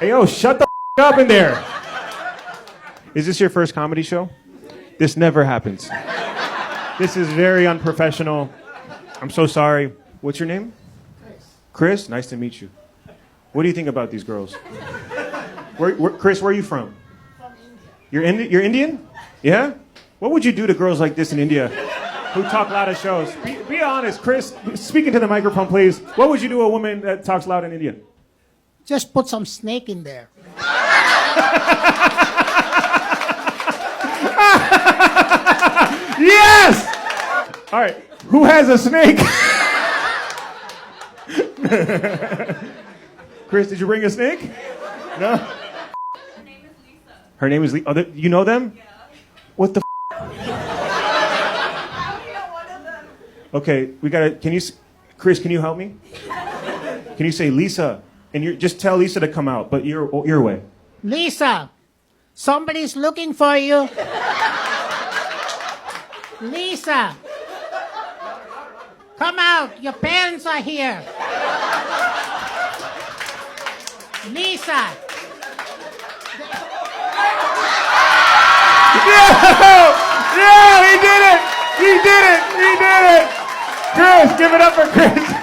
Hey, yo, shut the up in there. Is this your first comedy show? This never happens. This is very unprofessional. I'm so sorry. What's your name? Chris, nice to meet you. What do you think about these girls? Chris, where are you from? From India. You're Indian? Yeah? What would you do to girls like this in India who talk loud at shows? Be honest, Chris. Speak into the microphone, please. What would you do to a woman that talks loud in India? Just put some snake in there. Yes! All right. Who has a snake? Chris, did you bring a snake? No? Her name is Lisa. Her name is Lisa. Oh, you know them? Yeah. What the I only know one of them. Okay, we gotta, Chris, can you help me? Can you say Lisa? And just tell Lisa to come out, but your way. Lisa, somebody's looking for you. Lisa, come out. Your parents are here. Lisa. Yeah, he did it! He did it! He did it! Chris, give it up for Chris.